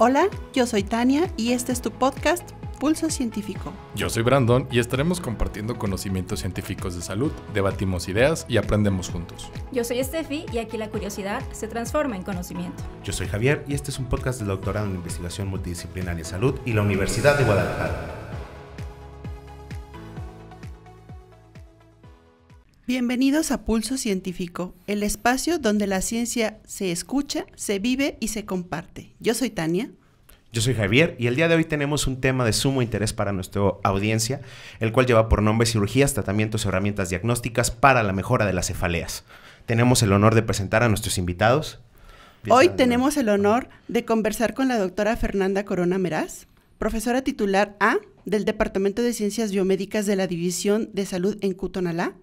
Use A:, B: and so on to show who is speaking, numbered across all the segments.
A: Hola, yo soy Tania y este es tu podcast Pulso Científico.
B: Yo soy Brandon y estaremos compartiendo conocimientos científicos de salud, debatimos ideas y aprendemos juntos.
C: Yo soy Steffi y aquí la curiosidad se transforma en conocimiento.
D: Yo soy Javier y este es un podcast del Doctorado en Investigación Multidisciplinaria en Salud y la Universidad de Guadalajara.
A: Bienvenidos a Pulso Científico, el espacio donde la ciencia se escucha, se vive y se comparte. Yo soy Tania.
D: Yo soy Javier y el día de hoy tenemos un tema de sumo interés para nuestra audiencia, el cual lleva por nombre cirugías, tratamientos y herramientas diagnósticas para la mejora de las cefaleas. Tenemos el honor de presentar a nuestros invitados.
A: Hoy tenemos el honor de conversar con la doctora Fernanda Corona Meraz, profesora titular A del Departamento de Ciencias Biomédicas de la División de Salud en Cutonalá.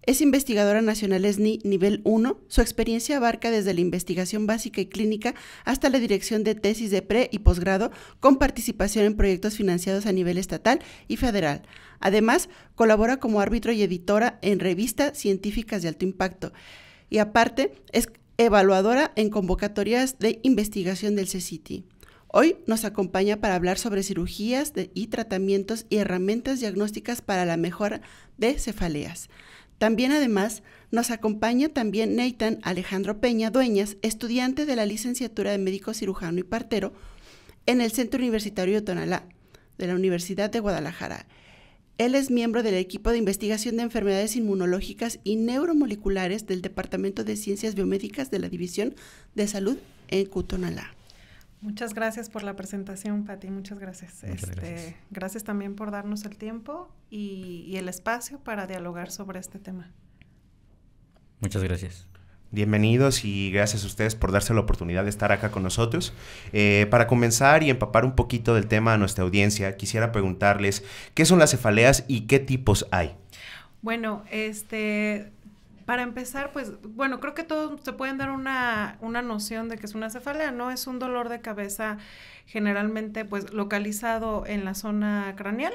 A: Es investigadora nacional SNI nivel 1. Su experiencia abarca desde la investigación básica y clínica hasta la dirección de tesis de pre- y posgrado, con participación en proyectos financiados a nivel estatal y federal. Además, colabora como árbitro y editora en revistas científicas de alto impacto. Y aparte, es evaluadora en convocatorias de investigación del CCT. Hoy nos acompaña para hablar sobre cirugías y tratamientos y herramientas diagnósticas para la mejora de cefaleas. También, además, nos acompaña también Nathan Alejandro Peña Dueñas, estudiante de la licenciatura de médico cirujano y partero en el Centro Universitario de Tonalá, de la Universidad de Guadalajara. Él es miembro del equipo de investigación de enfermedades inmunológicas y neuromoleculares del Departamento de Ciencias Biomédicas de la División de Salud en Cutonalá.
E: Muchas gracias por la presentación, Pati, muchas gracias.
D: Gracias.
E: Gracias también por darnos el tiempo y el espacio para dialogar sobre este tema.
F: Muchas gracias.
D: Bienvenidos y gracias a ustedes por darse la oportunidad de estar acá con nosotros. Para comenzar y empapar un poquito del tema a nuestra audiencia, quisiera preguntarles ¿qué son las cefaleas y qué tipos hay?
E: Bueno, para empezar, pues, bueno, creo que todos se pueden dar una noción de que es una cefalea, ¿no? Es un dolor de cabeza generalmente, pues, localizado en la zona craneal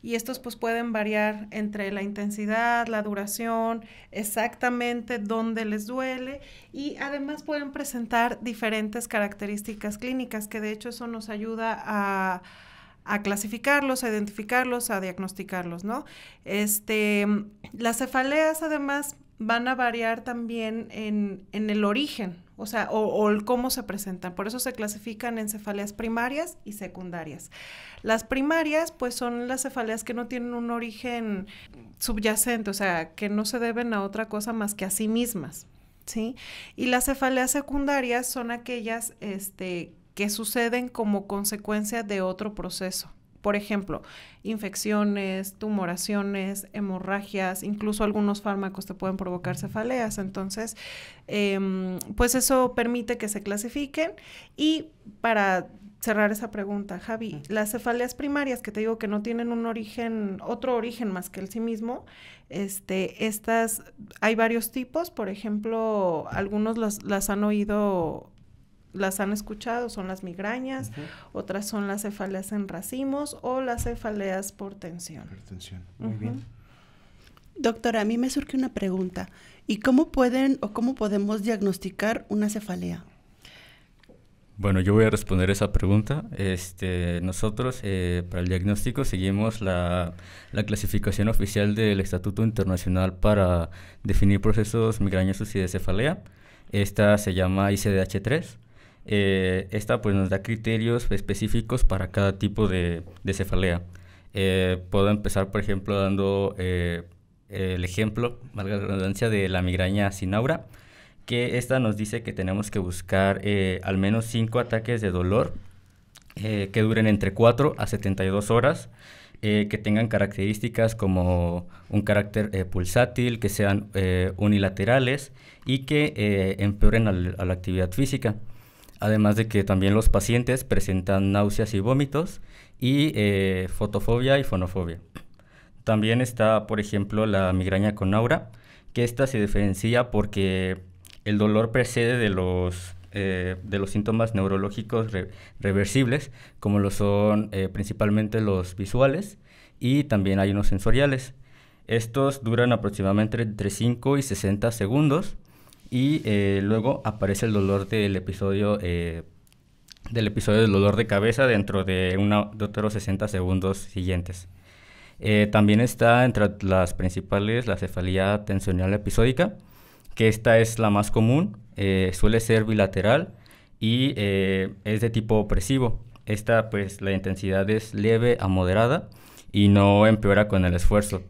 E: y estos, pues, pueden variar entre la intensidad, la duración, exactamente dónde les duele y además pueden presentar diferentes características clínicas, que de hecho eso nos ayuda a clasificarlos, a identificarlos, a diagnosticarlos, ¿no? Las cefaleas, además, van a variar también en el origen, o sea, o el cómo se presentan. Por eso se clasifican en cefaleas primarias y secundarias. Las primarias, pues, son las cefaleas que no tienen un origen subyacente, o sea, que no se deben a otra cosa más que a sí mismas, ¿sí? Y las cefaleas secundarias son aquellas, que suceden como consecuencia de otro proceso. Por ejemplo, infecciones, tumoraciones, hemorragias, incluso algunos fármacos te pueden provocar cefaleas. Entonces, pues eso permite que se clasifiquen. Y para cerrar esa pregunta, Javi, las cefaleas primarias, que te digo que no tienen un origen, otro origen más que el sí mismo, estas, hay varios tipos. Por ejemplo, algunos las han oído, las han escuchado, son las migrañas, otras son las cefaleas en racimos o las cefaleas por tensión.
D: Muy bien.
A: Doctora, a mí me surge una pregunta. ¿Y cómo podemos diagnosticar una cefalea?
F: Bueno, yo voy a responder esa pregunta. Nosotros para el diagnóstico seguimos la clasificación oficial del Estatuto Internacional para definir procesos migrañosos y de cefalea. Esta se llama ICD-3. Esta pues nos da criterios específicos para cada tipo de cefalea. Puedo empezar, por ejemplo, dando el ejemplo, valga la redundancia, de la migraña sin aura, que esta nos dice que tenemos que buscar al menos 5 ataques de dolor que duren entre 4 a 72 horas, que tengan características como un carácter pulsátil, que sean unilaterales y que empeoren a la actividad física. Además de que también los pacientes presentan náuseas y vómitos y fotofobia y fonofobia. También está, por ejemplo, la migraña con aura, que esta se diferencia porque el dolor precede de los síntomas neurológicos reversibles, como lo son principalmente los visuales y también hay unos sensoriales. Estos duran aproximadamente entre 5 y 60 segundos y luego aparece el dolor del episodio episodio del dolor de cabeza dentro de otros 60 segundos siguientes. También está entre las principales la cefalea tensional episódica, que esta es la más común, suele ser bilateral y es de tipo opresivo. Esta, pues, la intensidad es leve a moderada y no empeora con el esfuerzo.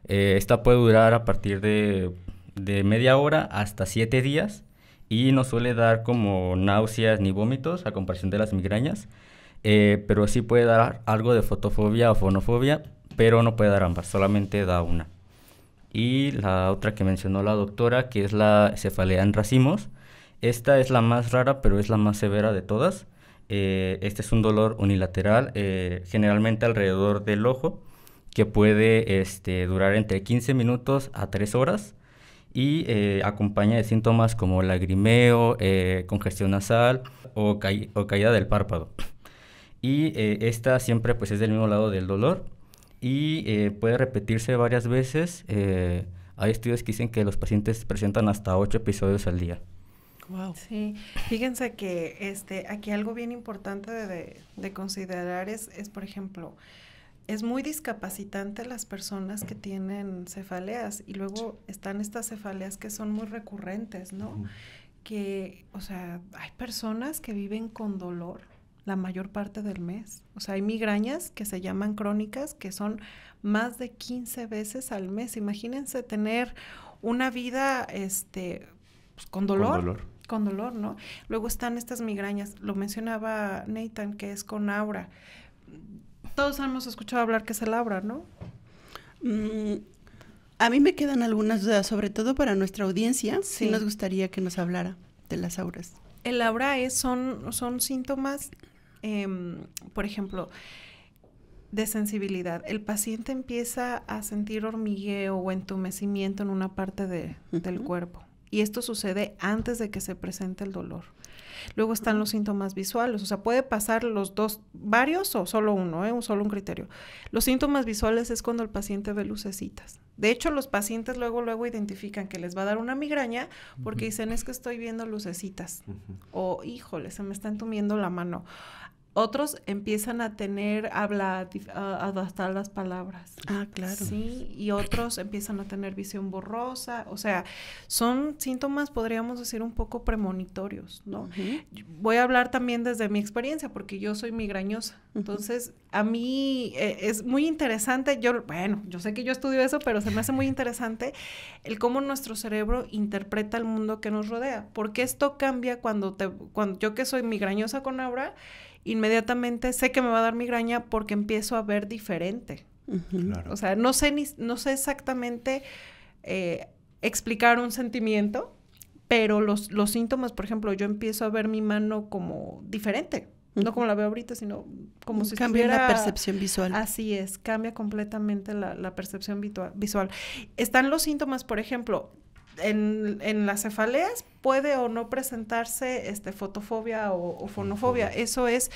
F: Esta puede durar a partir de media hora hasta 7 días y no suele dar como náuseas ni vómitos a comparación de las migrañas, pero sí puede dar algo de fotofobia o fonofobia, pero no puede dar ambas, solamente da una. Y la otra que mencionó la doctora, que es la cefalea en racimos, esta es la más rara, pero es la más severa de todas. Este es un dolor unilateral, generalmente alrededor del ojo, que puede durar entre 15 minutos a 3 horas y acompaña de síntomas como lagrimeo, congestión nasal o caída del párpado. Y esta siempre, pues, es del mismo lado del dolor y puede repetirse varias veces. Hay estudios que dicen que los pacientes presentan hasta 8 episodios al día.
E: Wow. Sí, fíjense que aquí algo bien importante de considerar es, por ejemplo, es muy discapacitante las personas que tienen cefaleas y luego están estas cefaleas que son muy recurrentes, ¿no? Uh-huh. Que, o sea, hay personas que viven con dolor la mayor parte del mes. O sea, hay migrañas que se llaman crónicas, que son más de 15 veces al mes. Imagínense tener una vida pues, con dolor. Con dolor, ¿no? Luego están estas migrañas, lo mencionaba Nathan, que es con aura. Todos hemos escuchado hablar que es el aura, ¿no?
A: A mí me quedan algunas dudas, sobre todo para nuestra audiencia. Sí nos gustaría que nos hablara de las auras.
E: El aura son síntomas, por ejemplo, de sensibilidad. El paciente empieza a sentir hormigueo o entumecimiento en una parte del cuerpo. Y esto sucede antes de que se presente el dolor. Luego están los síntomas visuales, o sea, puede pasar los dos, varios o solo uno, solo un criterio. Los síntomas visuales es cuando el paciente ve lucecitas. De hecho, los pacientes luego identifican que les va a dar una migraña porque dicen, es que estoy viendo lucecitas. O, híjole, se me está entumiendo la mano. Otros empiezan a adaptar las palabras.
A: Ah, claro.
E: Sí, y otros empiezan a tener visión borrosa. O sea, son síntomas, podríamos decir, un poco premonitorios, ¿no? Uh-huh. Voy a hablar también desde mi experiencia, porque yo soy migrañosa. Uh-huh. Entonces, a mí es muy interesante. Yo sé que yo estudio eso, pero se me hace muy interesante el cómo nuestro cerebro interpreta el mundo que nos rodea. Porque esto cambia cuando yo, que soy migrañosa con aura, inmediatamente sé que me va a dar migraña porque empiezo a ver diferente. Uh-huh. Claro. O sea, no sé exactamente explicar un sentimiento, pero los síntomas, por ejemplo, yo empiezo a ver mi mano como diferente. Uh-huh. No como la veo ahorita, sino como si
A: cambia la percepción visual.
E: Así es, cambia completamente la percepción visual. Están los síntomas, por ejemplo, en las cefaleas puede o no presentarse fotofobia o fonofobia. Eso es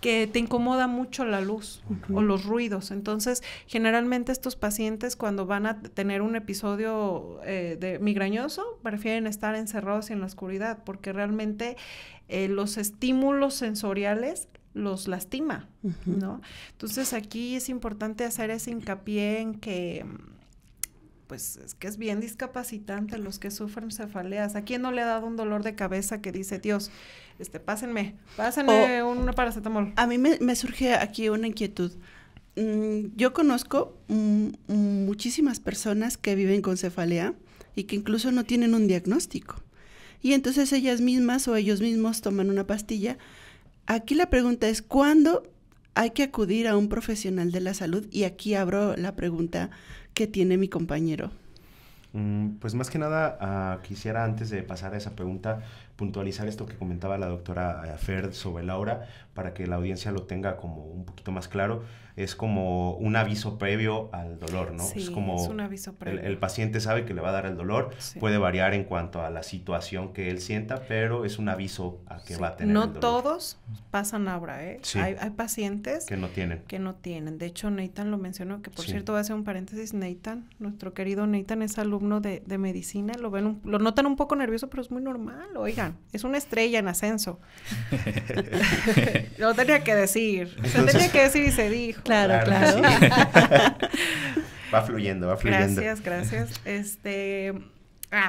E: que te incomoda mucho la luz o los ruidos. Entonces, generalmente estos pacientes, cuando van a tener un episodio de migrañoso, prefieren estar encerrados en la oscuridad porque realmente los estímulos sensoriales los lastima, ¿no? Entonces, aquí es importante hacer ese hincapié en que pues es que es bien discapacitante los que sufren cefaleas. ¿A quién no le ha dado un dolor de cabeza que dice, Dios, pásenme un paracetamol?
A: A mí me surge aquí una inquietud. Yo conozco muchísimas personas que viven con cefalea y que incluso no tienen un diagnóstico. Y entonces ellas mismas o ellos mismos toman una pastilla. Aquí la pregunta es, ¿cuándo hay que acudir a un profesional de la salud? Y aquí abro la pregunta que tiene mi compañero.
D: Pues más que nada, quisiera antes de pasar a esa pregunta, puntualizar esto que comentaba la doctora Fer sobre el aura, para que la audiencia lo tenga como un poquito más claro. Es como un aviso previo al dolor, ¿no?
E: Sí,
D: es como
E: un aviso previo.
D: El paciente sabe que le va a dar el dolor,
E: sí.
D: Puede variar en cuanto a la situación que él sienta, pero es un aviso a que va a tener
E: el
D: dolor.
E: No todos pasan aura,
D: Sí.
E: Hay pacientes
D: que no tienen.
E: De hecho, Nathan lo mencionó, que por cierto, voy a hacer un paréntesis. Nathan, nuestro querido Nathan, es alumno de medicina. Lo notan un poco nervioso, pero es muy normal, oigan. crean, es una estrella en ascenso. Lo tenía que decir. Se tenía que decir y se dijo.
A: Claro.
D: Sí. Va fluyendo.
E: Gracias.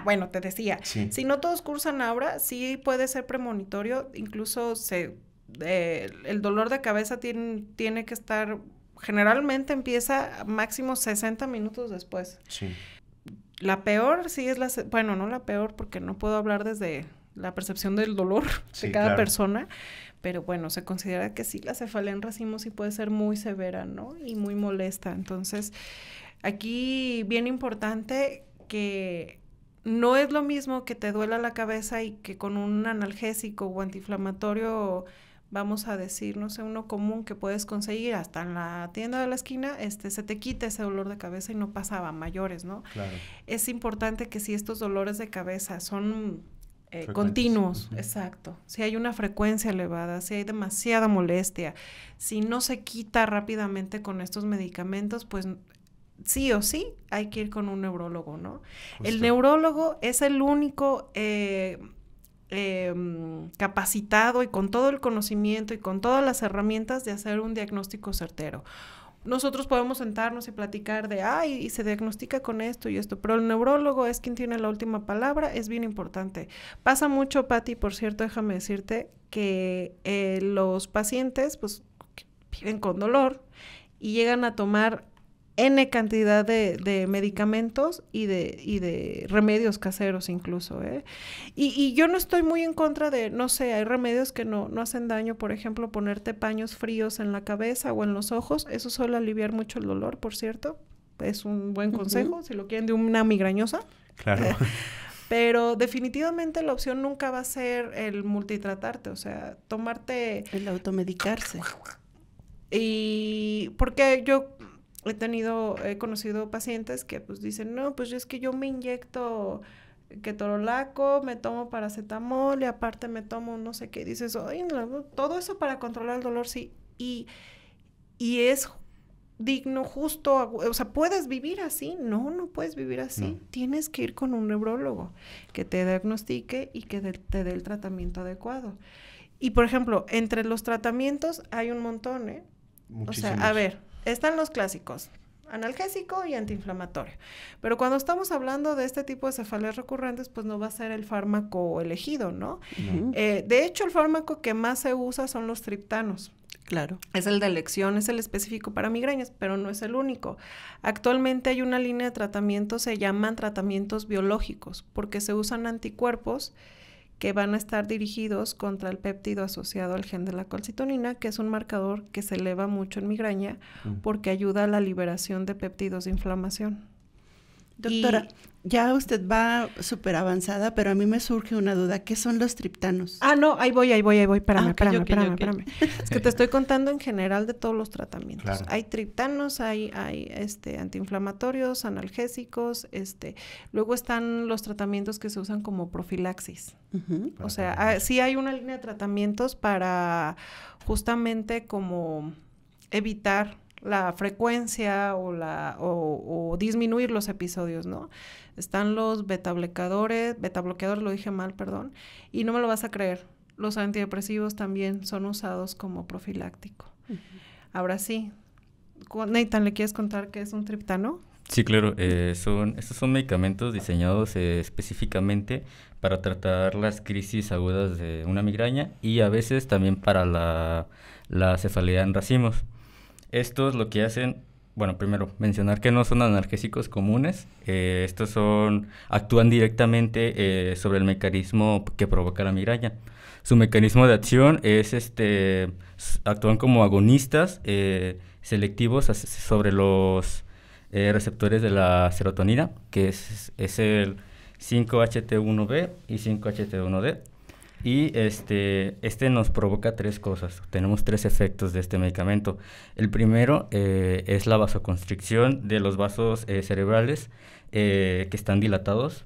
E: Bueno, te decía,
D: sí.
E: Si no todos cursan ahora, sí puede ser premonitorio, incluso el dolor de cabeza tiene que estar, generalmente empieza máximo 60 minutos después.
D: Sí.
E: La peor sí es bueno, no la peor porque no puedo hablar desde la percepción del dolor de cada persona, pero bueno, se considera que sí, la cefalea en racimos sí puede ser muy severa, ¿no? Y muy molesta. Entonces, aquí bien importante que no es lo mismo que te duela la cabeza y que con un analgésico o antiinflamatorio, vamos a decir, no sé, uno común que puedes conseguir hasta en la tienda de la esquina, se te quita ese dolor de cabeza y no pasa a mayores, ¿no?
D: Claro.
E: Es importante que si estos dolores de cabeza son continuos, exacto, si hay una frecuencia elevada, si hay demasiada molestia, si no se quita rápidamente con estos medicamentos, pues sí o sí hay que ir con un neurólogo, ¿no? Justo. El neurólogo es el único capacitado y con todo el conocimiento y con todas las herramientas de hacer un diagnóstico certero. Nosotros podemos sentarnos y platicar y se diagnostica con esto y esto, pero el neurólogo es quien tiene la última palabra, es bien importante. Pasa mucho, Pati, por cierto, déjame decirte que los pacientes, pues, viven con dolor y llegan a tomar N cantidad de medicamentos y de remedios caseros incluso, ¿eh? Y yo no estoy muy en contra de, no sé, hay remedios que no hacen daño, por ejemplo, ponerte paños fríos en la cabeza o en los ojos, eso suele aliviar mucho el dolor, por cierto, es un buen consejo, si lo quieren de una migrañosa.
D: Claro.
E: Pero definitivamente la opción nunca va a ser el multitratarte, o sea, tomarte...
A: El automedicarse.
E: Y porque yo... he conocido pacientes que pues dicen, no, pues es que yo me inyecto ketorolaco, me tomo paracetamol y aparte me tomo no sé qué. Dices, oye, todo eso para controlar el dolor, sí. Y es digno, justo, o sea, ¿puedes vivir así? No puedes vivir así. No. Tienes que ir con un neurólogo que te diagnostique y que te dé el tratamiento adecuado. Y, por ejemplo, entre los tratamientos hay un montón, ¿eh?
D: Muchísimos.
E: O sea, a ver, están los clásicos, analgésico y antiinflamatorio. Pero cuando estamos hablando de este tipo de cefaleas recurrentes, pues no va a ser el fármaco elegido, ¿no? Uh-huh. De hecho, el fármaco que más se usa son los triptanos.
A: Claro.
E: Es el de elección, es el específico para migrañas, pero no es el único. Actualmente hay una línea de tratamientos, se llaman tratamientos biológicos, porque se usan anticuerpos que van a estar dirigidos contra el péptido asociado al gen de la calcitonina, que es un marcador que se eleva mucho en migraña porque ayuda a la liberación de péptidos de inflamación.
A: Doctora, ya usted va súper avanzada, pero a mí me surge una duda. ¿Qué son los triptanos?
E: No, ahí voy. Espérame. Es que te estoy contando en general de todos los tratamientos. Claro. Hay triptanos, hay antiinflamatorios, analgésicos, luego están los tratamientos que se usan como profilaxis. Uh-huh. O sea, sí hay una línea de tratamientos para justamente como evitar la frecuencia o disminuir los episodios, ¿no? Están los betabloqueadores, lo dije mal, perdón, y no me lo vas a creer, los antidepresivos también son usados como profiláctico. Uh-huh. Ahora sí, Nathan, ¿le quieres contar qué es un triptano?
F: Sí, claro, estos son medicamentos diseñados específicamente para tratar las crisis agudas de una migraña y a veces también para la cefalea en racimos. Estos lo que hacen, bueno, primero mencionar que no son analgésicos comunes, estos actúan directamente sobre el mecanismo que provoca la migraña. Su mecanismo de acción es, actúan como agonistas selectivos sobre los receptores de la serotonina, que es el 5-HT1B y 5-HT1D. Y nos provoca 3 cosas. Tenemos 3 efectos de este medicamento. El primero es la vasoconstricción de los vasos cerebrales que están dilatados.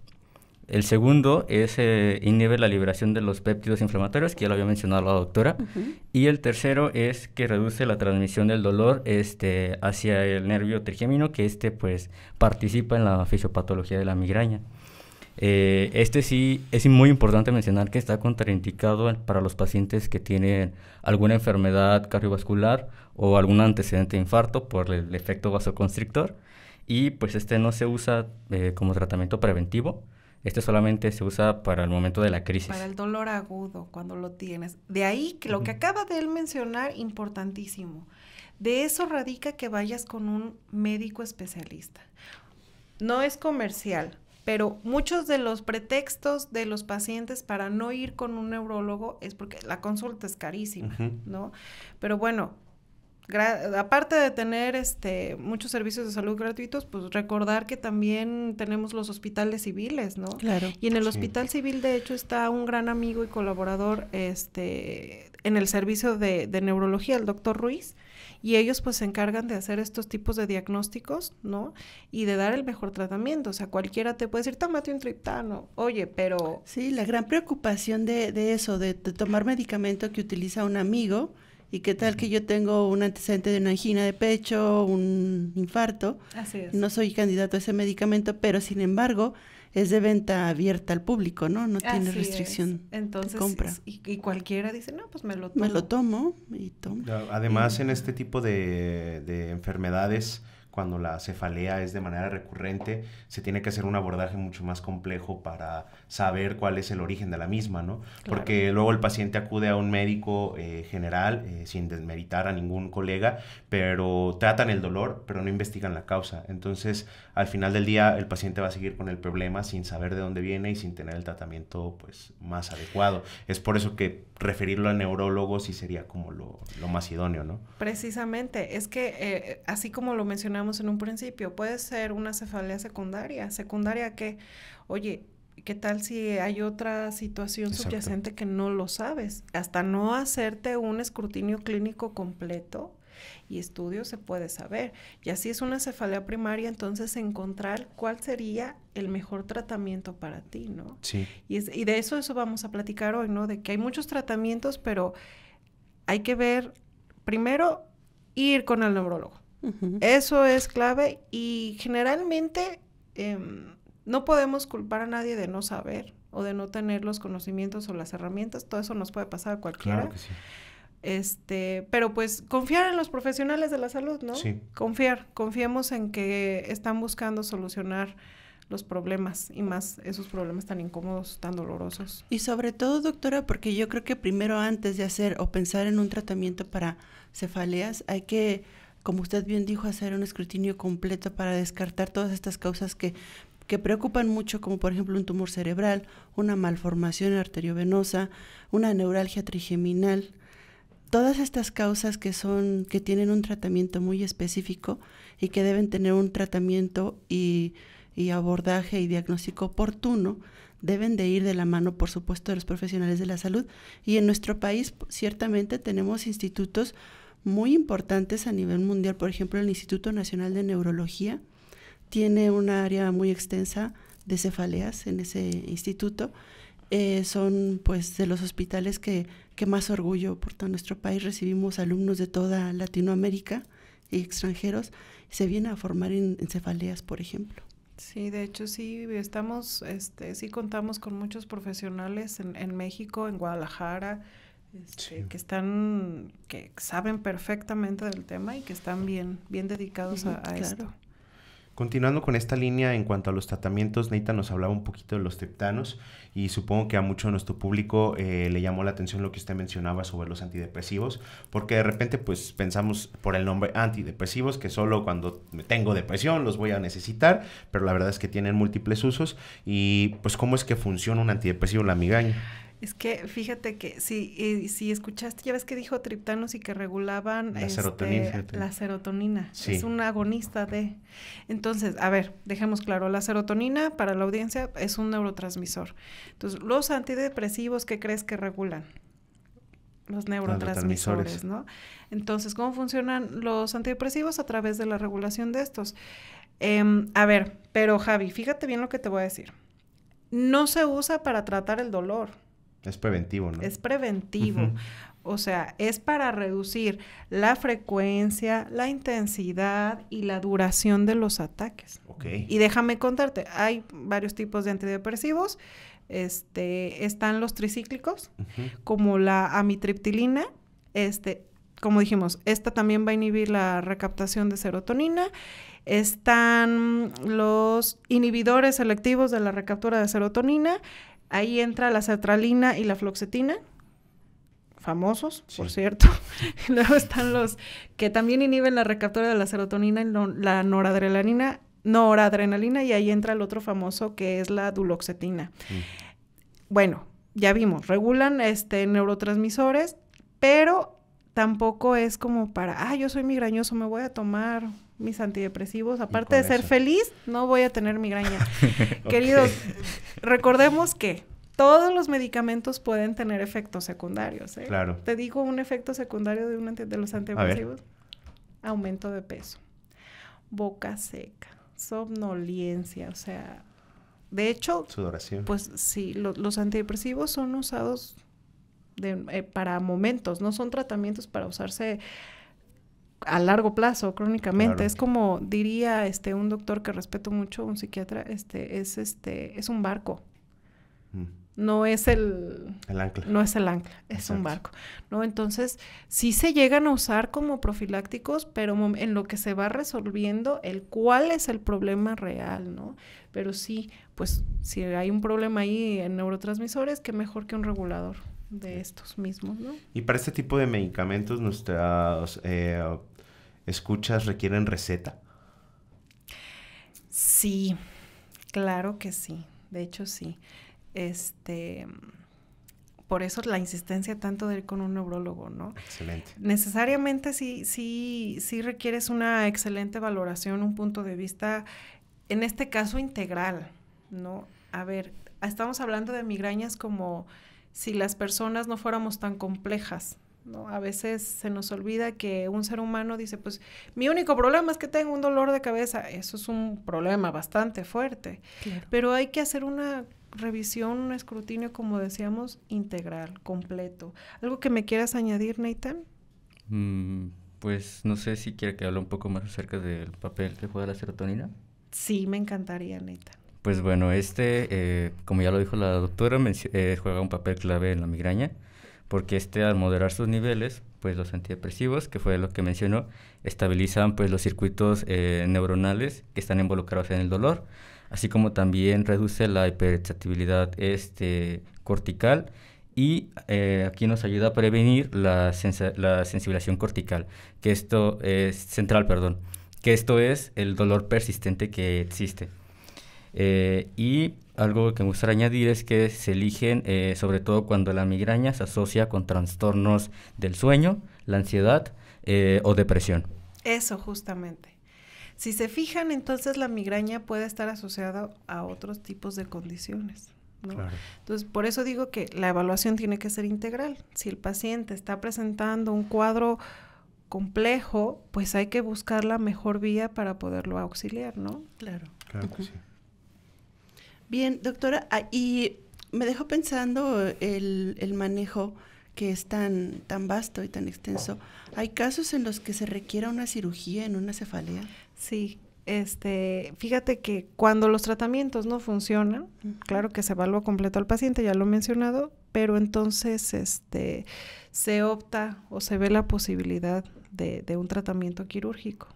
F: El segundo es inhibe la liberación de los péptidos inflamatorios, que ya lo había mencionado la doctora. Uh-huh. Y el tercero es que reduce la transmisión del dolor hacia el nervio trigémino, que pues participa en la fisiopatología de la migraña. Este sí es muy importante mencionar que está contraindicado para los pacientes que tienen alguna enfermedad cardiovascular o algún antecedente de infarto por el efecto vasoconstrictor, y pues este no se usa como tratamiento preventivo. Este solamente se usa para el momento de la crisis.
E: Para el dolor agudo, cuando lo tienes. De ahí que lo que acaba de él mencionar, importantísimo. De eso radica que vayas con un médico especialista. No es comercial, pero muchos de los pretextos de los pacientes para no ir con un neurólogo es porque la consulta es carísima, ¿no? Pero bueno, aparte de tener muchos servicios de salud gratuitos, pues recordar que también tenemos los hospitales civiles, ¿no?
A: Claro.
E: Y en el hospital civil, de hecho, está un gran amigo y colaborador en el servicio de neurología, el doctor Ruiz, y ellos pues se encargan de hacer estos tipos de diagnósticos, ¿no? Y de dar el mejor tratamiento. O sea, cualquiera te puede decir, tómate un triptano, oye, pero...
A: Sí, la gran preocupación de eso, de tomar medicamento que utiliza un amigo, y qué tal que yo tengo un antecedente de una angina de pecho, un infarto.
E: Así es.
A: No soy candidato a ese medicamento, pero sin embargo es de venta abierta al público, ¿no? No tiene
E: Así
A: restricción
E: Entonces,
A: de compra.
E: Y cualquiera dice, no, pues me lo tomo.
A: Me lo tomo y tomo.
D: Además, en este tipo de enfermedades, cuando la cefalea es de manera recurrente, se tiene que hacer un abordaje mucho más complejo para saber cuál es el origen de la misma, ¿no?
E: Claro.
D: Porque luego el paciente acude a un médico general, sin desmeritar a ningún colega, pero tratan el dolor, pero no investigan la causa. Entonces, al final del día, el paciente va a seguir con el problema sin saber de dónde viene y sin tener el tratamiento, pues, más adecuado. Es por eso que referirlo al neurólogo sí sería como lo más idóneo, ¿no?
E: Precisamente, es que así como lo mencionamos en un principio, puede ser una cefalea secundaria. ¿Secundaria qué? Oye, ¿qué tal si hay otra situación subyacente que no lo sabes? Hasta no hacerte un escrutinio clínico completo y estudio se puede saber. Y así es una cefalea primaria, entonces encontrar cuál sería el mejor tratamiento para ti, ¿no?
D: Sí.
E: Y de eso vamos a platicar hoy, ¿no? De que hay muchos tratamientos, pero hay que ver, primero, ir con el neurólogo. Eso es clave y generalmente no podemos culpar a nadie de no saber o de no tener los conocimientos o las herramientas. Todo eso nos puede pasar a cualquiera.
D: Claro que sí.
E: Pero pues confiar en los profesionales de la salud, ¿no?
D: Sí.
E: Confiemos en que están buscando solucionar los problemas y más esos problemas tan incómodos, tan dolorosos.
A: Y sobre todo, doctora, porque yo creo que primero antes de hacer o pensar en un tratamiento para cefaleas, hay que, como usted bien dijo, hacer un escrutinio completo para descartar todas estas causas que preocupan mucho, como por ejemplo un tumor cerebral, una malformación arteriovenosa, una neuralgia trigeminal. Todas estas causas que tienen un tratamiento muy específico y que deben tener un tratamiento y abordaje y diagnóstico oportuno, deben de ir de la mano, por supuesto, de los profesionales de la salud. Y en nuestro país, ciertamente, tenemos institutos muy importantes a nivel mundial. Por ejemplo, el Instituto Nacional de Neurología tiene un área muy extensa de cefaleas en ese instituto. Son pues de los hospitales que más orgullo por todo nuestro país. Recibimos alumnos de toda Latinoamérica y extranjeros. Se vienen a formar en cefaleas, por ejemplo.
E: Sí, de hecho sí estamos, sí contamos con muchos profesionales en México, en Guadalajara,
D: sí,
E: que saben perfectamente del tema y que están bien dedicados a
A: claro.
E: esto.
D: Continuando con esta línea, en cuanto a los tratamientos, Neita nos hablaba un poquito de los triptanos y supongo que a mucho de nuestro público le llamó la atención lo que usted mencionaba sobre los antidepresivos, porque de repente pues pensamos por el nombre antidepresivos que solo cuando tengo depresión los voy a necesitar, pero la verdad es que tienen múltiples usos. Y pues ¿cómo es que funciona un antidepresivo, la migraña?
E: Es que fíjate que si escuchaste, ya ves que dijo triptanos y que regulaban
D: la serotonina.
E: La serotonina,
D: sí.
E: Es un agonista de... Entonces, a ver, dejemos claro, la serotonina para la audiencia es un neurotransmisor. Entonces, los antidepresivos, ¿qué crees que regulan? Los neurotransmisores, ¿no? Entonces, ¿cómo funcionan los antidepresivos? A través de la regulación de estos. A ver, pero Javi, fíjate bien lo que te voy a decir. No se usa para tratar el dolor.
D: Es preventivo, ¿no?
E: Es preventivo. O sea, es para reducir la frecuencia, la intensidad y la duración de los ataques.
D: Ok.
E: Y déjame contarte, hay varios tipos de antidepresivos. Están los tricíclicos, como la amitriptilina. Como dijimos, esta también va a inhibir la recaptación de serotonina. Están los inhibidores selectivos de la recaptura de serotonina. Ahí entra la sertralina y la fluoxetina, famosos, por cierto. Luego están los que también inhiben la recaptura de la serotonina y la noradrenalina, y ahí entra el otro famoso que es la duloxetina. Bueno, ya vimos, regulan neurotransmisores, pero tampoco es como para, yo soy migrañoso, me voy a tomar mis antidepresivos. Aparte de ser feliz, no voy a tener migraña. Queridos, recordemos que todos los medicamentos pueden tener efectos secundarios, ¿eh?
D: Claro.
E: Te digo un efecto secundario de los antidepresivos. Aumento de peso, boca seca, somnolencia, o sea, de hecho,
D: sudoración.
E: Pues sí, los antidepresivos son usados para momentos, no son tratamientos para usarse a largo plazo, crónicamente. Claro. Es como diría un doctor que respeto mucho, un psiquiatra, es un barco. No es el
D: ancla.
E: No es el ancla, es un barco, ¿no? Entonces, sí se llegan a usar como profilácticos, pero en lo que se va resolviendo cuál es el problema real, ¿no? Pero sí, pues, si hay un problema ahí en neurotransmisores, qué mejor que un regulador de estos mismos, ¿no?
D: Y para este tipo de medicamentos, nuestras escuchas requieren receta.
E: Sí, claro que sí. De hecho, sí. Por eso la insistencia tanto de ir con un neurólogo, ¿no?
D: Excelente.
E: Necesariamente sí requieres una excelente valoración, un punto de vista, en este caso integral, ¿no? A ver, estamos hablando de migrañas como si las personas no fuéramos tan complejas, ¿no? A veces se nos olvida que un ser humano dice, pues, mi único problema es que tengo un dolor de cabeza. Eso es un problema bastante fuerte. Claro. Pero hay que hacer una revisión, un escrutinio, como decíamos, integral, completo. ¿Algo que me quieras añadir, Nathan?
F: Pues no sé si quiere que hable un poco más acerca del papel que juega la serotonina.
E: Sí, me encantaría, Nathan.
F: Pues bueno, como ya lo dijo la doctora, juega un papel clave en la migraña, porque al moderar sus niveles, pues los antidepresivos, que fue lo que mencionó, estabilizan pues los circuitos neuronales que están involucrados en el dolor, así como también reduce la hiperexcitabilidad cortical y aquí nos ayuda a prevenir la sensibilización cortical, que esto es el dolor persistente que existe. Y algo que me gustaría añadir es que se eligen sobre todo cuando la migraña se asocia con trastornos del sueño, la ansiedad o depresión.
E: Eso justamente. Si se fijan, entonces la migraña puede estar asociada a otros tipos de condiciones, ¿no? Claro. Entonces, por eso digo que la evaluación tiene que ser integral. Si el paciente está presentando un cuadro complejo, pues hay que buscar la mejor vía para poderlo auxiliar, ¿no?
A: Claro.
D: Claro que sí.
A: Bien, doctora, y me dejó pensando el manejo que es tan vasto y tan extenso. ¿Hay casos en los que se requiera una cirugía en una cefalea?
E: Sí, fíjate que cuando los tratamientos no funcionan, claro que se evalúa completo al paciente, ya lo he mencionado, pero entonces se opta o se ve la posibilidad de un tratamiento quirúrgico.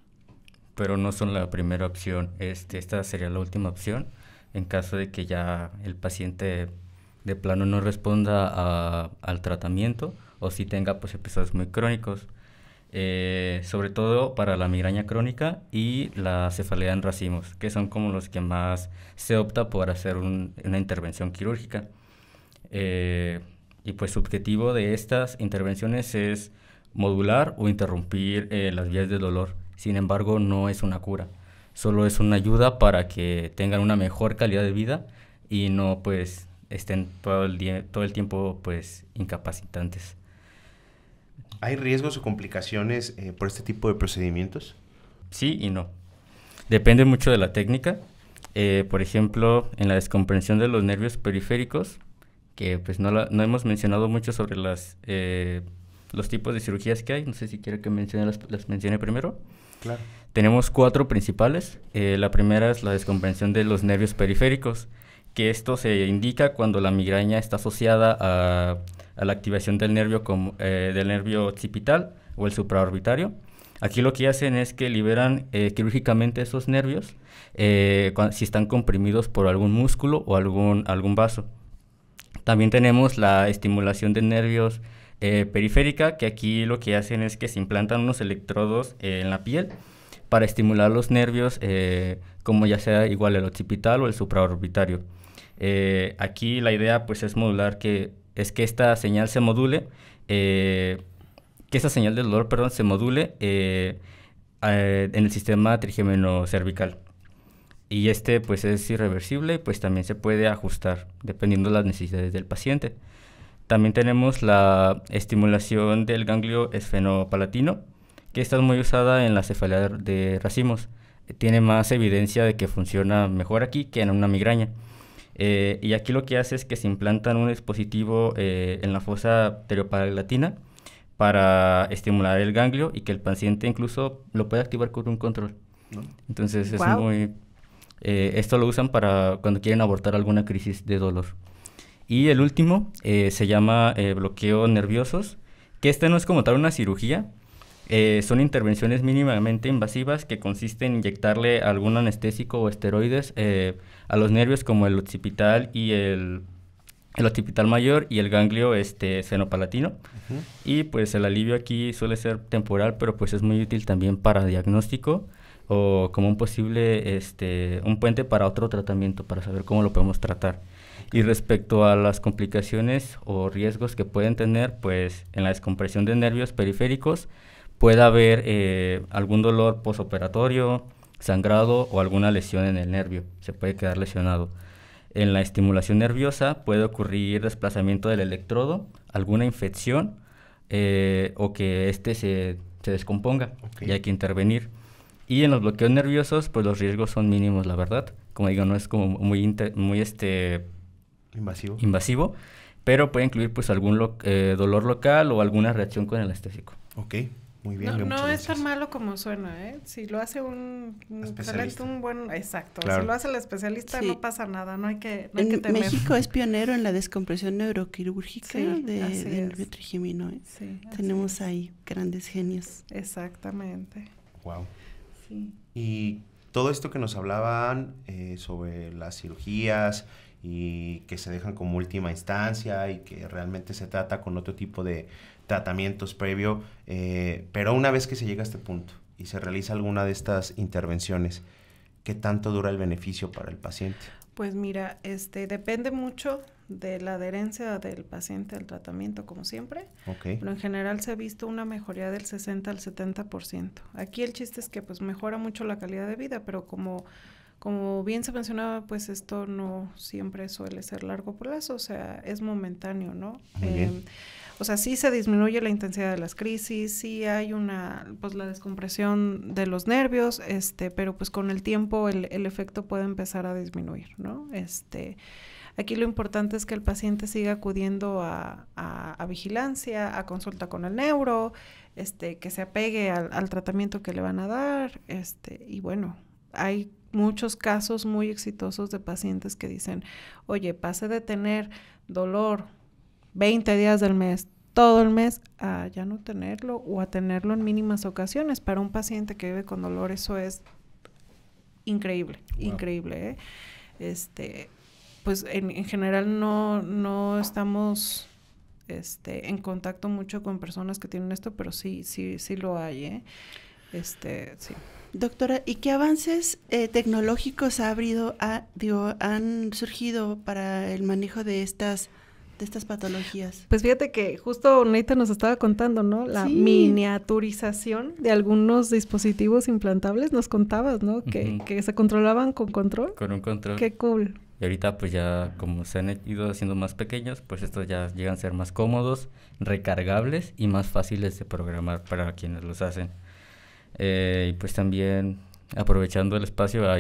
F: Pero no son la primera opción, esta sería la última opción en caso de que ya el paciente de plano no responda al tratamiento o si tenga pues episodios muy crónicos, sobre todo para la migraña crónica y la cefalea en racimos, que son como los que más se opta por hacer una intervención quirúrgica. Y pues su objetivo de estas intervenciones es modular o interrumpir las vías de dolor. Sin embargo, no es una cura, solo es una ayuda para que tengan una mejor calidad de vida y no pues estén todo el tiempo pues incapacitantes.
D: ¿Hay riesgos o complicaciones por este tipo de procedimientos?
F: Sí y no. Depende mucho de la técnica. Por ejemplo, en la descomprensión de los nervios periféricos, que pues no hemos mencionado mucho sobre los los tipos de cirugías que hay. No sé si quiere que las mencione primero.
D: Claro.
F: Tenemos 4 principales. La primera es la descompresión de los nervios periféricos, que esto se indica cuando la migraña está asociada a la activación del nervio occipital o el supraorbitario. Aquí lo que hacen es que liberan quirúrgicamente esos nervios si están comprimidos por algún músculo o algún vaso. También tenemos la estimulación de nervios periférica, que aquí lo que hacen es que se implantan unos electrodos en la piel para estimular los nervios, como ya sea igual el occipital o el supraorbitario. Aquí la idea pues es que esta señal se module, que esa señal del dolor, se module en el sistema trigémino cervical. Y pues es irreversible y pues también se puede ajustar dependiendo de las necesidades del paciente. También tenemos la estimulación del ganglio esfenopalatino, que está muy usada en la cefalea de racimos. Tiene más evidencia de que funciona mejor aquí que en una migraña. Y aquí lo que hace es que se implantan un dispositivo en la fosa pteriopalatina para estimular el ganglio y que el paciente incluso lo puede activar con un control, ¿no? Entonces es muy... esto lo usan para cuando quieren abortar alguna crisis de dolor. Y el último se llama bloqueo nerviosos, que no es como tal una cirugía. Son intervenciones mínimamente invasivas que consisten en inyectarle algún anestésico o esteroides a los nervios como el occipital y el occipital mayor y el ganglio esfenopalatino. Uh-huh. Y pues el alivio aquí suele ser temporal, pero pues es muy útil también para diagnóstico o como un posible un puente para otro tratamiento, para saber cómo lo podemos tratar. Y respecto a las complicaciones o riesgos que pueden tener, pues en la descompresión de nervios periféricos puede haber algún dolor posoperatorio, sangrado o alguna lesión en el nervio, se puede quedar lesionado. En la estimulación nerviosa puede ocurrir desplazamiento del electrodo, alguna infección o que se descomponga, y hay que intervenir. Y en los bloqueos nerviosos, pues los riesgos son mínimos, la verdad. Como digo, no es como muy invasivo, pero puede incluir pues algún dolor local o alguna reacción con el anestésico.
D: Ok, muy bien.
E: No es tan malo como suena, ¿eh? Si lo hace un buen... Exacto, claro. Si lo hace el especialista no pasa nada, no hay que temer.
A: México es pionero en la descompresión neuroquirúrgica del nervio trigémino, ¿eh? Sí, tenemos ahí grandes genios.
E: Exactamente.
D: Wow. Sí. Y todo esto que nos hablaban sobre las cirugías y que se dejan como última instancia y que realmente se trata con otro tipo de tratamientos previo, pero una vez que se llega a este punto y se realiza alguna de estas intervenciones, ¿qué tanto dura el beneficio para el paciente?
E: Pues mira, depende mucho de la adherencia del paciente al tratamiento, como siempre.
D: Okay.
E: Pero en general se ha visto una mejoría del 60 al 70%. Aquí el chiste es que pues mejora mucho la calidad de vida, pero como bien se mencionaba, pues esto no siempre suele ser largo plazo, o sea, es momentáneo, ¿no?
D: Muy bien.
E: O sea, sí se disminuye la intensidad de las crisis, sí hay la descompresión de los nervios, pero pues con el tiempo el efecto puede empezar a disminuir, ¿no? Aquí lo importante es que el paciente siga acudiendo a vigilancia, a consulta con el neuro, que se apegue al tratamiento que le van a dar, y bueno, hay muchos casos muy exitosos de pacientes que dicen, oye, pasé de tener dolor 20 días del mes, todo el mes, a ya no tenerlo o a tenerlo en mínimas ocasiones. Para un paciente que vive con dolor eso es increíble, wow. Increíble, ¿eh? Pues en general no estamos en contacto mucho con personas que tienen esto, pero sí lo hay, ¿eh? Sí.
A: Doctora, ¿y qué avances tecnológicos han surgido para el manejo de estas patologías?
E: Pues fíjate que justo Neita nos estaba contando, ¿no? La miniaturización de algunos dispositivos implantables, nos contabas, ¿no? Que se controlaban con control.
F: Con un control.
E: Qué cool.
F: Y ahorita pues ya como se han ido haciendo más pequeños, pues estos ya llegan a ser más cómodos, recargables y más fáciles de programar para quienes los hacen. Y pues también aprovechando el espacio, ha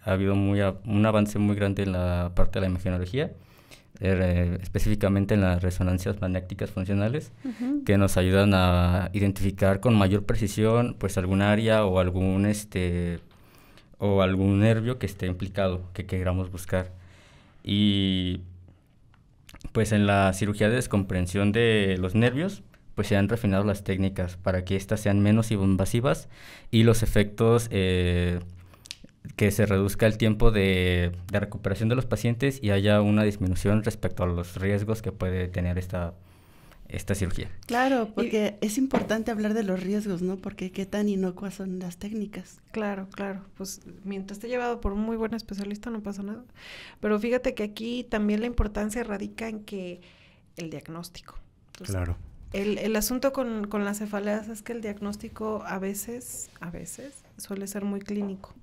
F: habido un avance muy grande en la parte de la imagenología. específicamente en las resonancias magnéticas funcionales, que nos ayudan a identificar con mayor precisión pues algún área o algún nervio que esté implicado, que queramos buscar. Y pues en la cirugía de descomprensión de los nervios, pues se han refinado las técnicas para que éstas sean menos invasivas y los efectos, que se reduzca el tiempo de recuperación de los pacientes y haya una disminución respecto a los riesgos que puede tener esta cirugía.
A: Claro, porque es importante hablar de los riesgos, ¿no? Porque qué tan inocuas son las técnicas.
E: Claro, pues mientras esté llevado por un muy buen especialista no pasa nada. Pero fíjate que aquí también la importancia radica en que el diagnóstico. Entonces,
D: claro.
E: El asunto con las cefaleas es que el diagnóstico a veces suele ser muy clínico.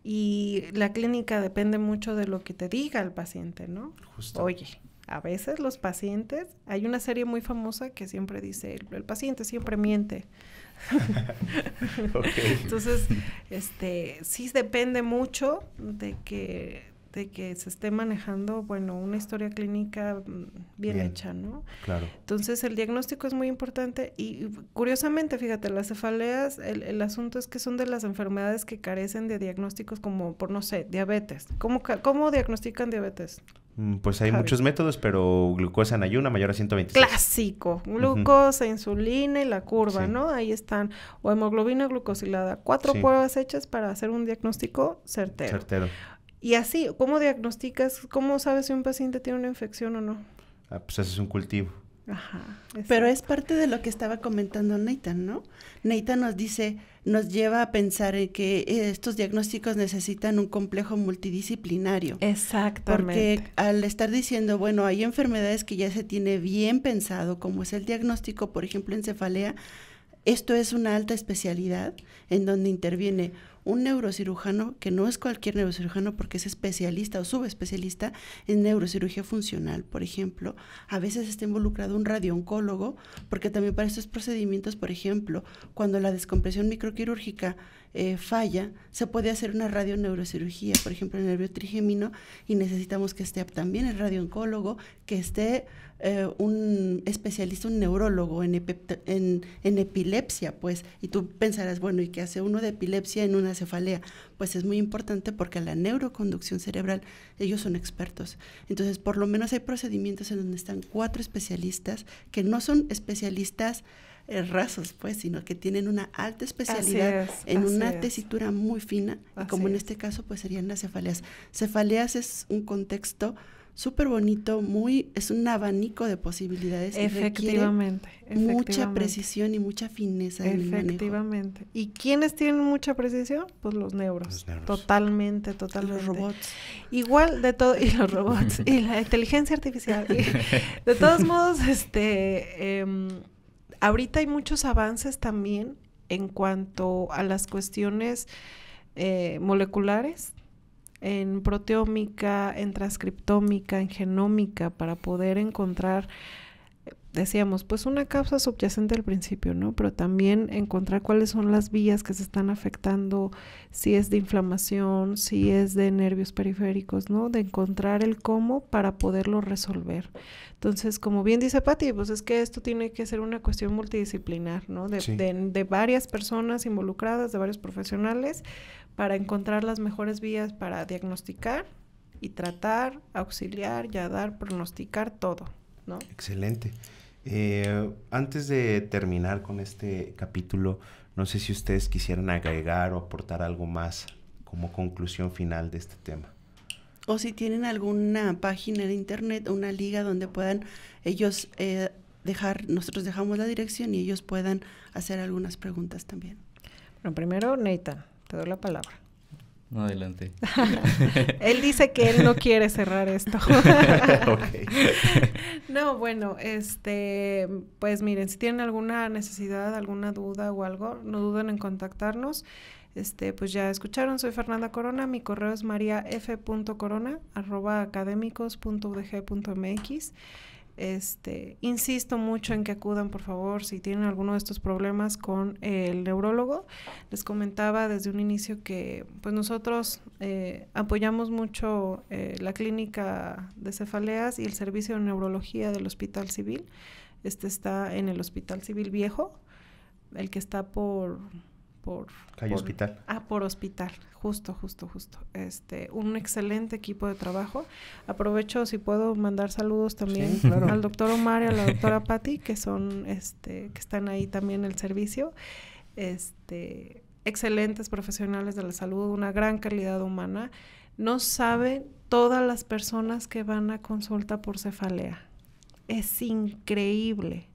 E: Y la clínica depende mucho de lo que te diga el paciente, ¿no? Justo. Oye, a veces los pacientes, hay una serie muy famosa que siempre dice, el paciente siempre miente. Okay. Entonces, sí depende mucho de que se esté manejando, bueno, una historia clínica bien hecha, ¿no?
D: Claro.
E: Entonces, el diagnóstico es muy importante y curiosamente, fíjate, las cefaleas, el asunto es que son de las enfermedades que carecen de diagnósticos como, por no sé, diabetes. ¿Cómo diagnostican diabetes?
D: Pues hay muchos métodos, pero glucosa en ayuna mayor a 126.
E: Clásico, glucosa, insulina y la curva, ¿no? Ahí están, o hemoglobina glucosilada, 4 pruebas hechas para hacer un diagnóstico certero. Y así, ¿cómo diagnosticas? ¿Cómo sabes si un paciente tiene una infección o no?
D: Pues haces un cultivo.
E: Ajá.
A: Pero es parte de lo que estaba comentando Nathan, ¿no? Nathan nos lleva a pensar en que estos diagnósticos necesitan un complejo multidisciplinario.
E: Exactamente.
A: Porque al estar diciendo, bueno, hay enfermedades que ya se tiene bien pensado, como es el diagnóstico, por ejemplo, en cefalea, esto es una alta especialidad en donde interviene un neurocirujano, que no es cualquier neurocirujano porque es especialista o subespecialista en neurocirugía funcional, por ejemplo. A veces está involucrado un radiooncólogo, porque también para estos procedimientos, por ejemplo, cuando la descompresión microquirúrgica falla, se puede hacer una radioneurocirugía, por ejemplo, en el nervio trigémino, y necesitamos que esté también el radiooncólogo, que esté un especialista, un neurólogo en epilepsia, pues, y tú pensarás, bueno, ¿y qué hace uno de epilepsia en una cefalea? Pues es muy importante porque la neuroconducción cerebral, ellos son expertos. Entonces, por lo menos hay procedimientos en donde están 4 especialistas que no son especialistas rasos, pues, sino que tienen una alta especialidad en una tesitura muy fina, y como en este caso, pues, serían las cefaleas. Cefaleas es un contexto súper bonito, es un abanico de posibilidades.
E: Efectivamente.
A: Mucha precisión y mucha fineza en el manejo.
E: Efectivamente. ¿Y quiénes tienen mucha precisión? Pues los neuros. Totalmente.
A: Los robots.
E: Igual de todo, y los robots, y la inteligencia artificial. De todos modos, ahorita hay muchos avances también en cuanto a las cuestiones moleculares, en proteómica, en transcriptómica, en genómica, para poder encontrar, decíamos, pues una causa subyacente al principio, ¿no? Pero también encontrar cuáles son las vías que se están afectando, si es de inflamación, si es de nervios periféricos, ¿no? De encontrar el cómo para poderlo resolver. Entonces, como bien dice Pati, pues es que esto tiene que ser una cuestión multidisciplinar, ¿no? De varias personas involucradas, de varios profesionales, para encontrar las mejores vías para diagnosticar y tratar, auxiliar, ya dar, pronosticar, todo, ¿no?
D: Excelente. Antes de terminar con este capítulo, no sé si ustedes quisieran agregar o aportar algo más como conclusión final de este tema.
A: O si tienen alguna página de internet o una liga donde puedan ellos nosotros dejamos la dirección y ellos puedan hacer algunas preguntas también.
E: Bueno, primero, Nathan, te doy la palabra.
F: No, adelante.
E: Él dice que él no quiere cerrar esto.
D: Okay.
E: No, bueno, pues miren, si tienen alguna necesidad, alguna duda o algo, no duden en contactarnos. Pues ya escucharon, soy Fernanda Corona, mi correo es mariaf.corona@academicos.udg.mx. Insisto mucho en que acudan, por favor, si tienen alguno de estos problemas con el neurólogo. Les comentaba desde un inicio que pues nosotros apoyamos mucho la clínica de cefaleas y el servicio de neurología del Hospital Civil. Está en el Hospital Civil Viejo, el que está por
D: Calle Hospital.
E: Por Hospital, justo. Un excelente equipo de trabajo. Aprovecho, si puedo, mandar saludos también
D: sí, claro,
E: al doctor Omar y a la doctora Patti, que son, que están ahí también en el servicio. Excelentes profesionales de la salud, una gran calidad humana. No saben todas las personas que van a consulta por cefalea. Es increíble.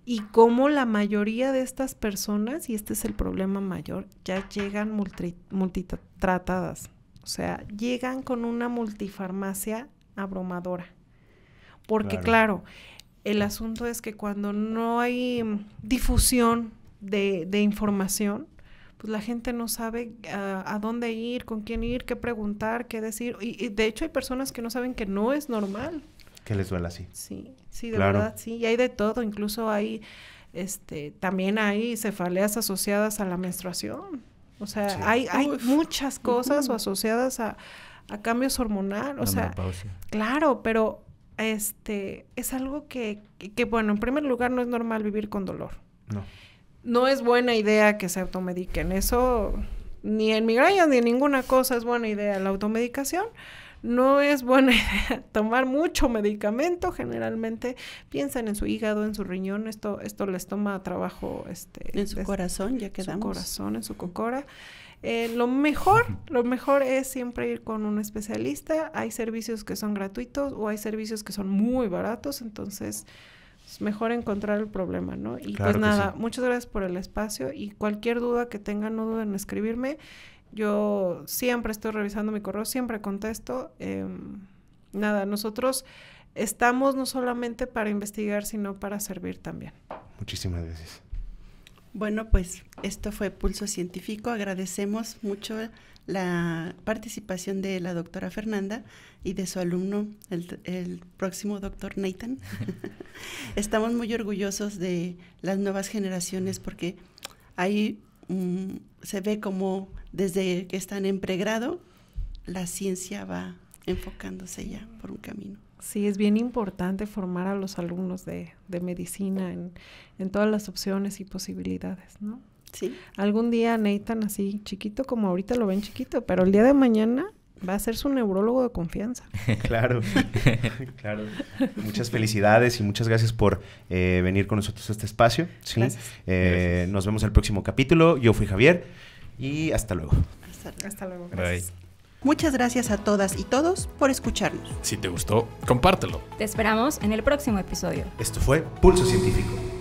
E: Y cómo la mayoría de estas personas, y este es el problema mayor, ya llegan multitratadas. O sea, llegan con una multifarmacia abrumadora. Porque claro, el asunto es que cuando no hay difusión de información, pues la gente no sabe a dónde ir, con quién ir, qué preguntar, qué decir. Y de hecho hay personas que no saben que no es normal.
D: Que les duela así.
E: Sí, de verdad, sí. Y hay de todo, incluso hay, también hay cefaleas asociadas a la menstruación. O sea, sí, hay muchas cosas o asociadas a cambios hormonales. O sea, claro, pero es algo que, bueno, en primer lugar no es normal vivir con dolor. No es buena idea que se automediquen. Eso, ni en migrañas ni en ninguna cosa es buena idea. La automedicación no es buena idea. Tomar mucho medicamento, generalmente piensan en su hígado, en su riñón, esto les toma trabajo.
A: En su corazón, ya quedamos.
E: En su corazón, en su cocora. Lo mejor es siempre ir con un especialista. Hay servicios que son gratuitos o hay servicios que son muy baratos, entonces es mejor encontrar el problema, ¿no? Y claro, pues nada, sí. Muchas gracias por el espacio y cualquier duda que tengan, no duden en escribirme. Yo siempre estoy revisando mi correo, siempre contesto. Nosotros estamos no solamente para investigar, sino para servir también.
D: Muchísimas gracias.
A: Bueno, pues esto fue Pulso Científico. Agradecemos mucho la participación de la doctora Fernanda y de su alumno, el próximo doctor Nathan. Estamos muy orgullosos de las nuevas generaciones porque ahí se ve como desde que están en pregrado, la ciencia va enfocándose ya por un camino.
E: Sí, es bien importante formar a los alumnos de medicina en todas las opciones y posibilidades, ¿no?
A: Sí.
E: Algún día Nathan, así chiquito como ahorita lo ven chiquito, pero el día de mañana va a ser su neurólogo de confianza.
D: Claro, claro. Muchas felicidades y muchas gracias por venir con nosotros a este espacio. ¿Sí? Gracias. Nos vemos en el próximo capítulo. Yo fui Javier y hasta luego.
E: Hasta luego.
B: Bye.
A: Muchas gracias a todas y todos por escucharnos.
B: Si te gustó, compártelo.
C: Te esperamos en el próximo episodio.
D: Esto fue Pulso Científico.